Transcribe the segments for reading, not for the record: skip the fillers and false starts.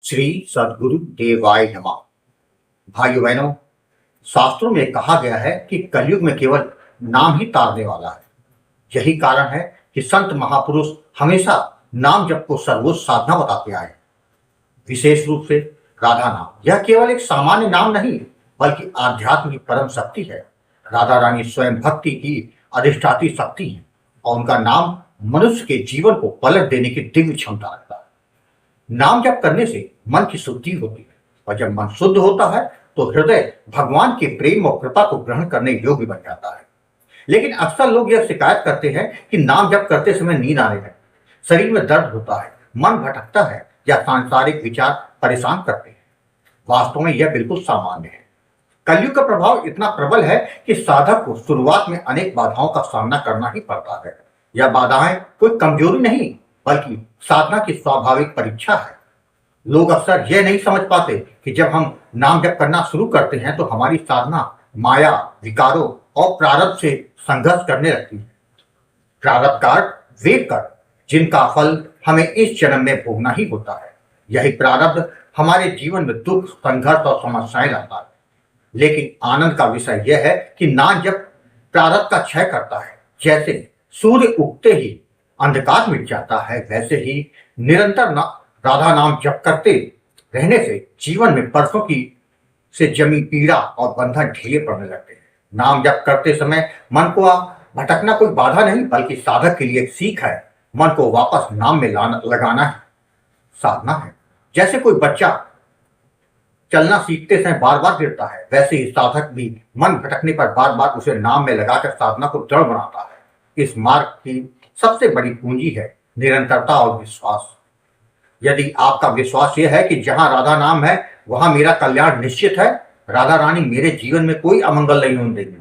श्री सद्गुरु देवाय नमः। भाइयों बहनों, शास्त्रों में कहा गया है कि कलयुग में केवल नाम ही तारने वाला है। यही कारण है कि संत महापुरुष हमेशा नाम जप को सर्वोच्च साधना बताते आए। विशेष रूप से राधा नाम, यह केवल एक सामान्य नाम नहीं बल्कि आध्यात्म की परम शक्ति है। राधा रानी स्वयं भक्ति की अधिष्ठात्री शक्ति है और उनका नाम मनुष्य के जीवन को पलट देने की दिव्य क्षमता रखता है। नाम जप करने से मन की शुद्धि होती है और जब मन शुद्ध होता है तो हृदय भगवान के प्रेम और कृपा को ग्रहण करने योग्य बन जाता है। लेकिन अक्सर लोग यह शिकायत करते हैं कि नाम जप करते समय नींद आने लगती, शरीर में दर्द होता है, मन भटकता है या सांसारिक विचार परेशान करते हैं। वास्तव में यह बिल्कुल सामान्य है। कलयुग का प्रभाव इतना प्रबल है कि साधक को शुरुआत में अनेक बाधाओं का सामना करना ही पड़ता है। यह बाधाएं कोई कमजोरी नहीं बल्कि साधना की स्वाभाविक परीक्षा है। लोग अक्सर यह नहीं समझ पाते कि जब हम नाम जप करना शुरू करते हैं तो हमारी साधना माया, विकारों और प्रारब्ध से संघर्ष करने लगती है। प्रारब्ध कार्ड वे कर जिनका फल हमें इस जन्म में भोगना ही होता है। यही प्रारब्ध हमारे जीवन में दुख, संघर्ष और समस्याएं लाता है। लेकिन आनंद का विषय यह है कि नाम जप प्रारब्ध का क्षय करता है। जैसे सूर्य उगते ही अंधकार मिट जाता है, वैसे ही निरंतर राधा नाम जप करते रहने से जीवन में परसों की से जमी पीड़ा और बंधन ढीले पड़ने लगते हैं। नाम जप करते समय मन को भटकना कोई बाधा नहीं बल्कि साधक के लिए एक सीख है। मन को वापस नाम में लगाना है साधना है। जैसे कोई बच्चा चलना सीखते समय बार बार गिरता है, वैसे ही साधक भी मन भटकने पर बार बार उसे नाम में लगाकर साधना को दृढ़ बनाता है। इस मार्ग की सबसे बड़ी पूंजी है निरंतरता और विश्वास। यदि आपका विश्वास यह है कि जहां राधा नाम है वहां मेरा कल्याण निश्चित है, राधा रानी मेरे जीवन में कोई अमंगल नहीं होने देगी,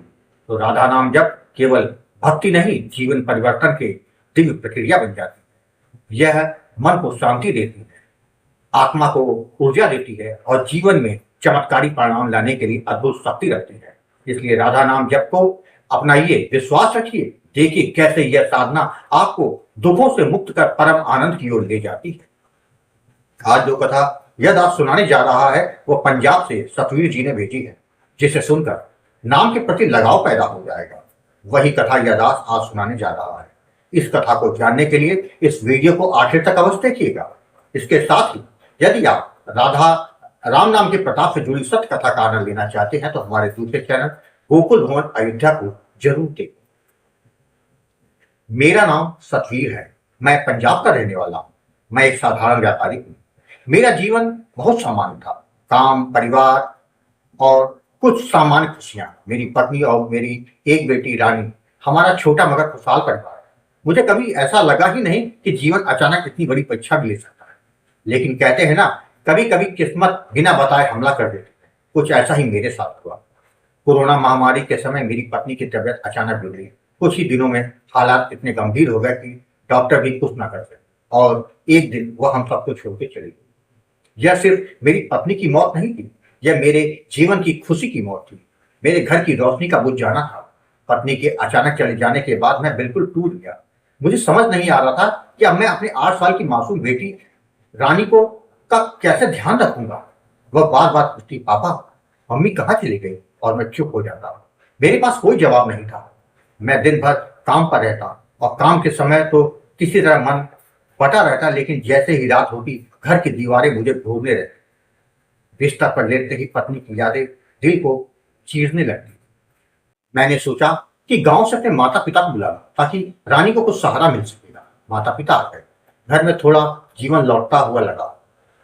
तो राधा नाम जब केवल भक्ति नहीं, जीवन परिवर्तन के दिव्य प्रक्रिया बन जाती है। यह मन को शांति देती है, आत्मा को ऊर्जा देती है और जीवन में चमत्कारी परिणाम लाने के लिए अद्भुत शक्ति रखती है। इसलिए राधा नाम जप को अपनाइए, विश्वास रखिए, देखिए कैसे यह साधना आपको दुखों से मुक्त कर परम आनंद की ओर ले जाती है। आज जो कथा यह दास सुनाने जा रहा है वह पंजाब से सतवीर जी ने भेजी है, जिसे सुनकर नाम के प्रति लगाव पैदा हो जाएगा। वही कथा यह दास आज सुनाने जा रहा है। इस कथा को जानने के लिए इस वीडियो को आखिर तक अवश्य देखिएगा। इसके साथ ही यदि आप राधा राम नाम के प्रताप से जुड़ी सत्य कथा का आनंद लेना चाहते हैं तो हमारे दूसरे चैनल गोकुल भवन अयोध्या को जरूर देखें। मेरा नाम सतवीर है, मैं पंजाब का रहने वाला हूं। मैं एक साधारण व्यापारी हूं। मेरा जीवन बहुत सामान्य था, काम, परिवार और कुछ सामान्य खुशियां। मेरी पत्नी और मेरी एक बेटी रानी, हमारा छोटा मगर खुशहाल परिवार है। मुझे कभी ऐसा लगा ही नहीं कि जीवन अचानक इतनी बड़ी परीक्षा भी ले सकता है। लेकिन कहते हैं ना, कभी कभी किस्मत बिना बताए हमला कर देती है। कुछ ऐसा ही मेरे साथ हुआ। कोरोना महामारी के समय मेरी पत्नी की तबीयत अचानक बिगड़ी। कुछ ही दिनों में हालात इतने गंभीर हो गए कि डॉक्टर भी कुछ ना कर सके और एक दिन वह हम सबको छोड़ के चली गई। यह सिर्फ मेरी पत्नी की मौत नहीं थी, यह मेरे जीवन की खुशी की मौत थी। मेरे घर की रोशनी का बुझ जाना था। पत्नी के अचानक चले जाने के बाद मैं बिल्कुल टूट गया। मुझे समझ नहीं आ रहा था कि अब मैं अपने 8 साल की मासूम बेटी रानी को का कैसे ध्यान रखूंगा। वह बार बार पूछती, पापा मम्मी कहाँ चली गई, और मैं चुप हो जाता। मेरे पास कोई जवाब नहीं था। मैं दिन भर काम पर रहता और काम के समय तो किसी तरह मन बटा रहता, लेकिन जैसे ही रात होती घर की दीवारें मुझे घूरने रहती। बिस्तर पर लेटते ही पत्नी की यादें दिल को चीरने लगती। मैंने सोचा कि गांव से अपने माता पिता को बुला ताकि रानी को कुछ सहारा मिल सकेगा। माता पिता आ गए। घर में थोड़ा जीवन लौटता हुआ लगा।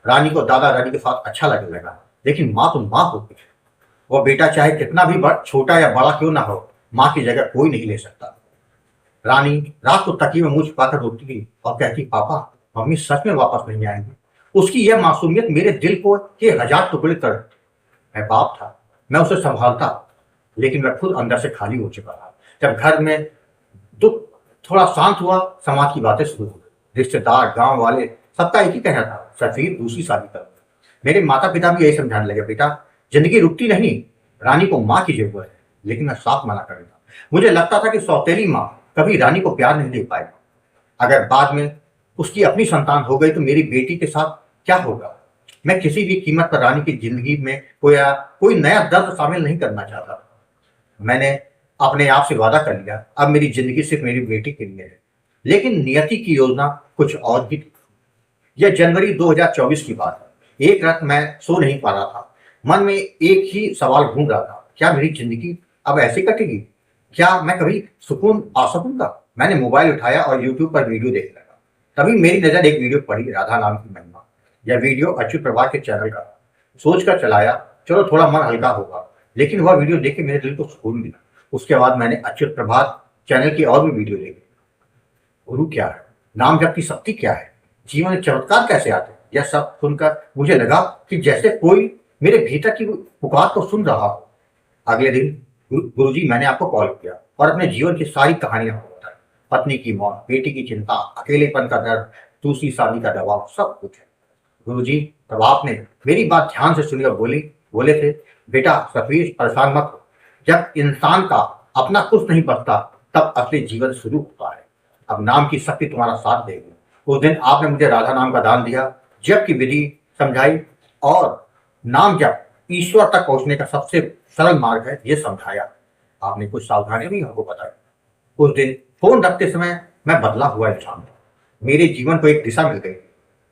रानी को दादा दादी के साथ अच्छा लगने लगा, लेकिन माँ तो माँ होती है। वो बेटा चाहे कितना भी छोटा या बड़ा क्यों ना हो, माँ की जगह कोई नहीं ले सकता। रानी रात को तकिए में मुंह छुपाकर रोती थी और कहती, पापा मम्मी सच में वापस नहीं आएंगे। उसकी यह मासूमियत मेरे दिल को के 1000 टुकड़े कर। मैं बाप था, मैं उसे संभालता, लेकिन मैं खुद अंदर से खाली हो चुका था। जब घर में दुख थोड़ा शांत हुआ, समाज की बातें शुरू हो गई। रिश्तेदार, गांव वाले, सबका एक ही कहना था, सतवीर दूसरी शादी कर। मेरे माता पिता भी यही समझाने लगे, बेटा जिंदगी रुकती नहीं, रानी को माँ की जरूरत है। लेकिन मैं साफ मना कर देता। मुझे लगता था कि सौतेली माँ कभी रानी को प्यार नहीं दे पाएगी। अगर बाद में उसकी अपनी संतान हो गई तो मेरी बेटी के साथ क्या होगा। मैं किसी भी कीमत पर रानी की जिंदगी में कोई नया दर्द शामिल नहीं करना चाहता। मैंने अपने आप से वादा कर लिया, अब मेरी जिंदगी सिर्फ मेरी बेटी के लिए है। लेकिन नियति की योजना कुछ और भी थी। यह जनवरी 2024 की बात है। एक रात मैं सो नहीं पा रहा था। मन में एक ही सवाल घूम रहा था, क्या मेरी जिंदगी अब ऐसे कटेगी? क्या मैं कभी सुकून पा सकूंगा? मैंने मोबाइल उठाया और यूट्यूब पर वीडियो देखने लगा। तभी मेरी नजर एक वीडियो पड़ी, राधा नाम की महिमा। यह वीडियो अच्युत प्रभा के चैनल का था। सोचकर चलाया, चलो थोड़ा मन हल्का होगा। लेकिन वह वीडियो देख के मेरे दिल को सुकून मिला। उसके बाद मैंने अच्युत प्रभात चैनल की और भी वीडियो देखी। गुरु क्या है, नाम जप की शक्ति क्या है, जीवन में चमत्कार कैसे आते हैं, यह सब सुनकर मुझे लगा कि जैसे कोई मेरे भीतर की पुकार को सुन रहा हो। अगले दिन गुरुजी मैंने आपको कॉल किया और अपने जीवन की सारी कहानियां आपको बताई। पत्नी की मौत, बेटी की चिंता, अकेलेपन का दर्द, दूसरी शादी का दबाव, सब कुछ है। गुरुजी तब आपने मेरी बात ध्यान से सुनी और बोले थे, बेटा सफीर परेशान मत हो। जब इंसान का अपना कुछ नहीं बचता तब असली जीवन शुरू होता है। अब नाम की शक्ति तुम्हारा साथ देगी। उस दिन आपने मुझे राधा नाम का दान दिया, जप की विधि समझाई और नाम जप ईश्वर तक पहुंचने का सबसे सरल मार्ग है ये समझाया। आपने कुछ सावधानियां भी हमको बताई। उस दिन फोन रखते समय मैं बदला हुआ इंसान था। मेरे जीवन को एक दिशा मिल गई।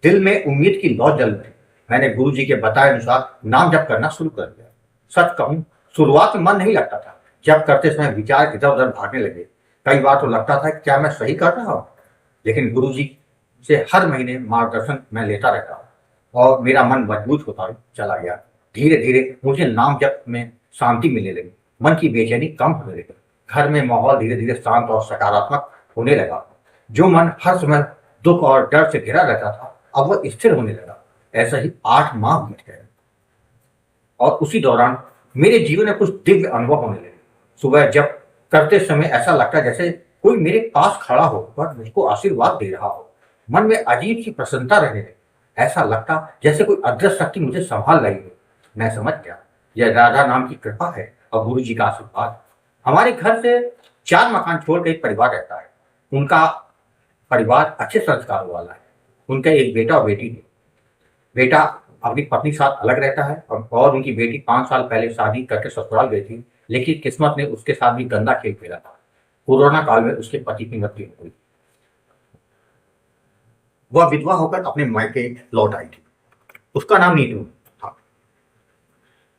दिल में उम्मीद की लौ जल गई। मैंने गुरुजी के बताए अनुसार नाम जप करना शुरू कर दिया। सच कहूं, शुरुआत में मन नहीं लगता था। जब करते समय विचार इधर उधर भागने लगे। कई बार तो लगता था कि क्या मैं सही कर रहा हूं। लेकिन गुरुजी से हर महीने मार्गदर्शन मैं लेता रहता और मेरा मन मजबूत होता चला गया। धीरे धीरे मुझे नाम जप में शांति मिलने लगी। मन की बेचैनी कम होने लगी। घर में माहौल धीरे धीरे शांत और सकारात्मक होने लगा। जो मन हर समय दुख और डर से घिरा रहता था अब वह स्थिर होने लगा। ऐसा ही 8 माह बीत गए और उसी दौरान मेरे जीवन में कुछ दिव्य अनुभव होने लगे। सुबह जब करते समय ऐसा लगता जैसे कोई मेरे पास खड़ा हो और मुझको आशीर्वाद दे रहा हो। मन में अजीब सी प्रसन्नता रहने लगी। ऐसा लगता जैसे कोई अदृश्य शक्ति मुझे संभाल रही हो। मैं समझ गया यह राधा नाम की कृपा है और गुरु जी का आशीर्वाद। हमारे घर से 4 मकान छोड़ के एक परिवार रहता है। उनका परिवार अच्छे संस्कारों वाला है। उनका एक बेटा और बेटी है। बेटा अपनी पत्नी के साथ अलग रहता है और उनकी बेटी 5 साल पहले शादी करके ससुराल गई थी। लेकिन किस्मत ने उसके साथ भी गंदा खेल खेला था। कोरोना काल में उसके पति की मृत्यु हो गई। वह विधवा होकर अपने मायके लौट आई थी। उसका नाम नीतू था।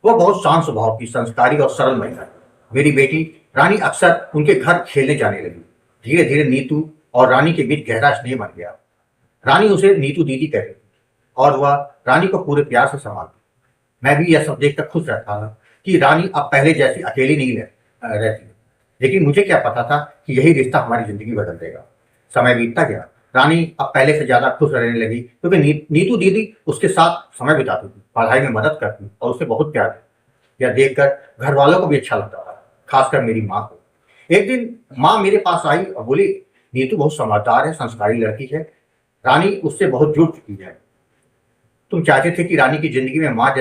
वह बहुत शांत स्वभाव की, संस्कारी और सरल महिला है। मेरी बेटी रानी अक्सर उनके घर खेलने जाने लगी। धीरे धीरे नीतू और रानी के बीच गहरा स्नेह बन गया। रानी उसे नीतू दीदी कहती थी और वह रानी को पूरे प्यार से संभालती। मैं भी यह सब देखकर खुश रहता था कि रानी अब पहले जैसी अकेली नहीं रहती। लेकिन मुझे क्या पता था कि यही रिश्ता हमारी जिंदगी बदल देगा। समय बीतता गया। रानी अब पहले से ज्यादा खुश रहने लगी क्योंकि नीतू दीदी उसके साथ समय बिताती थी, पढ़ाई में मदद करती और उसे बहुत प्यार देती। यह देखकर घर वालों को भी अच्छा लगता था, खासकर मेरी माँ को। एक दिन माँ मेरे पास आई और बोली, नीतू बहुत समझदार है, संस्कारी लड़की है। रानी उससे बहुत जुड़ चुकी है। तुम चाहते थे कि रानी की जिंदगी में माँ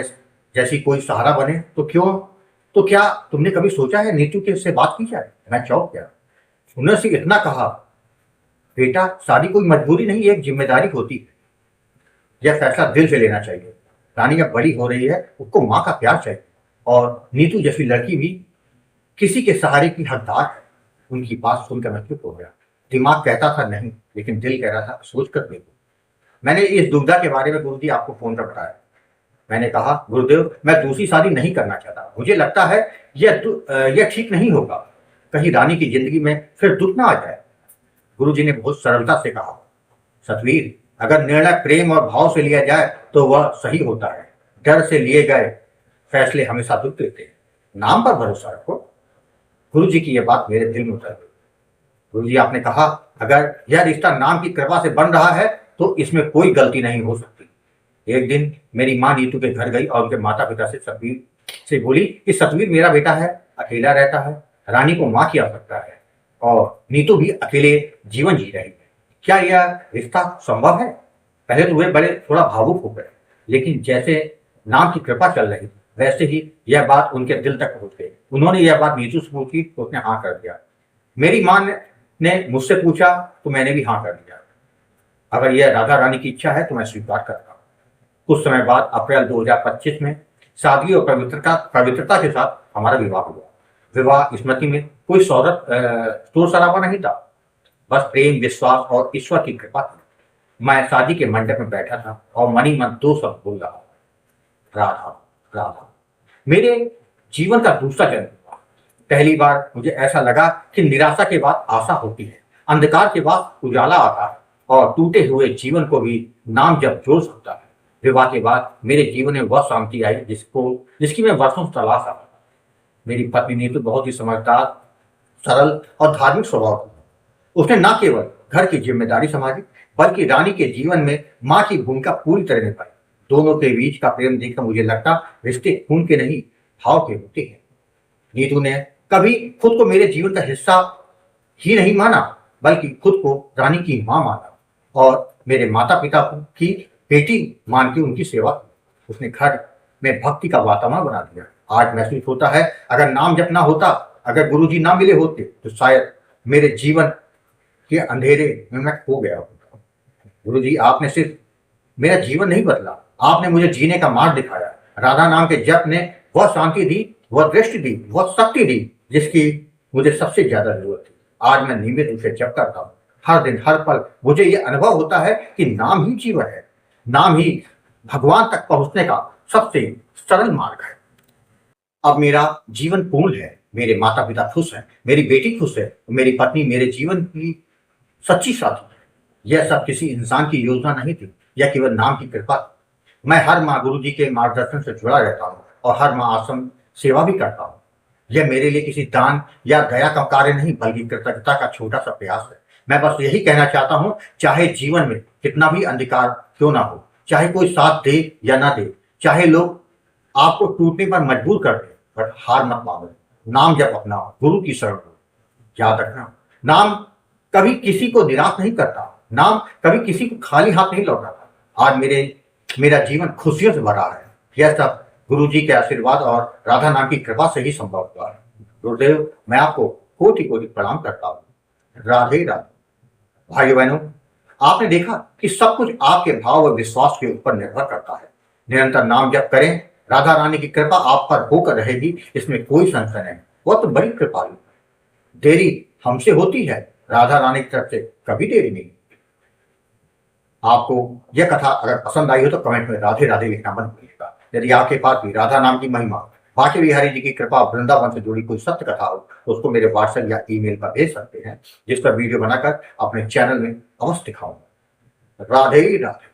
जैसी कोई सहारा बने, तो क्या तुमने कभी सोचा है नीतू के से बात की जाए? मैं चौंक गया। उन्होंने सिर्फ इतना कहा, बेटा शादी कोई मजबूरी नहीं, एक जिम्मेदारी होती है। यह फैसला दिल से लेना चाहिए। रानी अब बड़ी हो रही है, उसको माँ का प्यार चाहिए और नीतू जैसी लड़की भी किसी के सहारे की हकदार है। उनकी बात सुनकर मैं चुप हो गया। दिमाग कहता था नहीं, लेकिन दिल कह रहा था सोच कर देखो। मैंने इस दुविधा के बारे में गुरुजी आपको फोन पर बताया। मैंने कहा, गुरुदेव मैं दूसरी शादी नहीं करना चाहता। मुझे लगता है यह ठीक नहीं होगा। कहीं रानी की जिंदगी में फिर दुख ना आ जाए। गुरुजी ने बहुत सरलता से कहा, सतवीर अगर निर्णय प्रेम और भाव से लिया जाए तो वह सही होता है। डर से लिए गए फैसले हमेशा दुख देते हैं। नाम पर भरोसा रखो। गुरुजी की यह बात मेरे दिल में उतर गई। गुरुजी आपने कहा, अगर यह रिश्ता नाम की कृपा से बन रहा है तो इसमें कोई गलती नहीं हो सकती। एक दिन मेरी माँ नीतू के घर गई और उनके माता पिता से सतवीर से बोली कि सतवीर मेरा बेटा है, अकेला रहता है, रानी को माँ की आवश्यकता है और नीतू भी अकेले जीवन जी रही है। क्या यह रिश्ता संभव है? पहले तो वे बड़े थोड़ा भावुक हो गए, लेकिन जैसे नाम की कृपा चल रही वैसे ही यह बात उनके दिल तक पहुंच गई। उन्होंने यह बात नीतू से पूछी तो उसने हाँ कर दिया। मेरी माँ ने मुझसे पूछा तो मैंने भी हाँ कर दिया। अगर यह राधा रानी की इच्छा है तो मैं स्वीकार करता हूँ। कुछ समय बाद अप्रैल 2025 में सादगी और पवित्रता के साथ हमारा विवाह हुआ। विवाह स्मृति में कोई शोर शराबा नहीं था, बस प्रेम, विश्वास और ईश्वर की कृपा थी। मैं शादी के मंडप में बैठा था और मनी मन दो शब्द बोल रहा, राधा राधा। मेरे जीवन का दूसरा जन्म हुआ। पहली बार मुझे ऐसा लगा कि निराशा के बाद आशा होती है, अंधकार के बाद उजाला आता है और टूटे हुए जीवन को भी नाम जब जोड़ सकता है। विवाह के बाद मेरे जीवन में वह शांति आई जिसकी मैं वर्षों से तलाश रहा था। मेरी पत्नी ने तो बहुत ही समझदार, सरल और धार्मिक स्वभाव की। उसने न केवल घर की जिम्मेदारी संभाली बल्कि रानी के जीवन में माँ की भूमिका पूरी तरह निभाई। दोनों के बीच का प्रेम देखकर मुझे लगता रिश्ते खून के नहीं, भाव के होते हैं। नीतू ने कभी खुद को मेरे जीवन का हिस्सा ही नहीं माना बल्कि खुद को रानी की मां माना और मेरे माता पिता की बेटी मान के उनकी सेवा की। उसने घर में भक्ति का वातावरण बना दिया। आज महसूस होता है अगर नाम जप ना होता, अगर गुरुजी ना मिले होते तो शायद मेरे जीवन के अंधेरे में मैं खो गया होता। गुरुजी, आपने सिर्फ मेरा जीवन नहीं बदला, आपने मुझे जीने का मार्ग दिखाया। राधा नाम के जप ने वह शांति दी, वह दृष्टि दी, वह शक्ति दी जिसकी मुझे सबसे ज्यादा जरूरत थी। आज मैं नियमित रूप से जप करता हूँ। हर दिन हर पल मुझे यह अनुभव होता है कि नाम ही जीवन है, नाम ही भगवान तक पहुंचने का सबसे सरल मार्ग है। अब मेरा जीवन पूर्ण है, मेरे माता पिता खुश हैं, मेरी बेटी खुश है, मेरी पत्नी मेरे जीवन की सच्ची साथी है। यह सब किसी इंसान की योजना नहीं थी, यह केवल नाम की कृपा थी। मैं हर माह गुरु जी के मार्गदर्शन से जुड़ा रहता हूँ और हर माह आश्रम सेवा भी करता हूँ। यह मेरे लिए किसी दान या दया का कार्य नहीं बल्कि कृतज्ञता का छोटा सा प्रयास है। मैं बस यही कहना चाहता हूँ, चाहे जीवन में कितना भी अंधकार क्यों ना हो, चाहे कोई साथ दे या ना दे, चाहे लोग आपको टूटने पर मजबूर कर दे, पर हार मत मानो। नाम जब अपनाओ, गुरु की शरण लो। याद रखना, नाम कभी किसी को निराश नहीं करता, नाम कभी किसी को खाली हाथ नहीं लौटाता। आज मेरा जीवन खुशियों से भरा है। यह सब गुरु जी के आशीर्वाद और राधा नाम की कृपा से ही संभव हुआ है। गुरुदेव, मैं आपको कोटि कोटि प्रणाम करता हूँ। राधे राधे। भाइयों बहनों, आपने देखा कि सब कुछ आपके भाव और विश्वास के ऊपर निर्भर करता है। निरंतर नाम जप करें, राधा रानी की कृपा आप पर होकर रहेगी, इसमें कोई संशय नहीं। वह तो बड़ी कृपालु। देरी हमसे होती है, राधा रानी की तरफ से कभी देरी नहीं। आपको यह कथा अगर पसंद आई हो तो कमेंट में राधे राधे लिखना मत भूलिएगा। यदि आपके पास भी राधा नाम की महिमा, बांके बिहारी जी की कृपा, वृंदावन से जुड़ी कोई सत्य कथा हो तो उसको मेरे व्हाट्सएप या ईमेल पर भेज सकते हैं, जिस पर वीडियो बनाकर अपने चैनल में अवश्य दिखाऊंगा। राधे राधे।